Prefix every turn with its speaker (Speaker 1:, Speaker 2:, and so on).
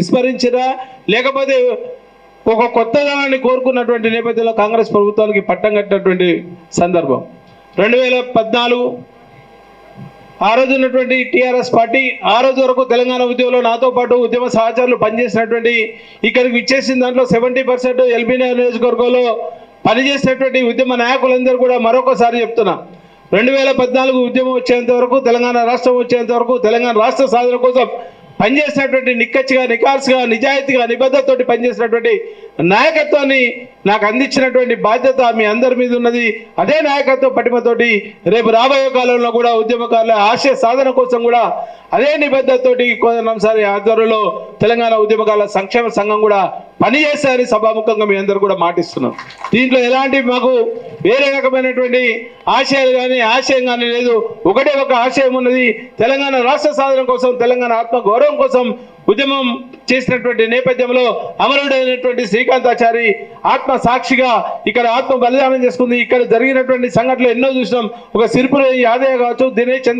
Speaker 1: విస్మరించినా లేకపోతే ఒక కొత్తదనాన్ని కోరుకున్నటువంటి నేపథ్యంలో కాంగ్రెస్ ప్రభుత్వానికి పట్టం కట్టినటువంటి సందర్భం 2014 ఆ రోజు ఉన్నటువంటి టీఆర్ఎస్ పార్టీ ఆ రోజు వరకు తెలంగాణ ఉద్యమంలో నాతో పాటు ఉద్యమ సహచరులు పనిచేసినటువంటి ఇక్కడికి విచ్చేసిన దాంట్లో 70% ఎల్బీ నియోజకవర్గంలో పనిచేసినటువంటి ఉద్యమ నాయకులందరూ కూడా మరొకసారి చెప్తున్నా 2014 ఉద్యమం వచ్చేంత వరకు తెలంగాణ రాష్ట్రం వచ్చేంత వరకు తెలంగాణ రాష్ట్ర సాధన కోసం పనిచేసినటువంటి నిక్కచ్చిగా నికార్సుగా నిజాయితీగా నిబద్ధతతోటి పనిచేసినటువంటి నాయకత్వాన్ని నాకు అందించినటువంటి బాధ్యత మీ అందరి మీద ఉన్నది. అదే నాయకత్వ పటిమతోటి రేపు రాబోయే కాలంలో కూడా ఉద్యమకారుల ఆశయ సాధన కోసం కూడా అదే నిబద్ధతతోటి కోదండరాంసారి ఆధ్వర్యంలో తెలంగాణ ఉద్యమకారుల సంక్షేమ సంఘం కూడా పనిచేస్తారని సభాముఖంగా మీ అందరూ కూడా మాటిస్తున్నాం. దీంట్లో ఎలాంటి మాకు వేరే రకమైనటువంటి ఆశయాలు కానీ ఆశయం కానీ లేదు. ఒకటే ఒక ఆశయం ఉన్నది, తెలంగాణ రాష్ట్ర సాధన కోసం తెలంగాణ ఆత్మ గౌరవం కోసం ఉద్యమం చేసినటువంటి నేపథ్యంలో అమరుడైనటువంటి శ్రీకాంతాచారి ఆత్మ సాక్షిగా ఇక్కడ ఆత్మ బలిదానం చేసుకుంది. ఇక్కడ జరిగినటువంటి సంఘటనలు ఎన్నో చూసినాం. ఒక సిరిపుర యాదయ్య కావచ్చు, దినేష్ చంద్ర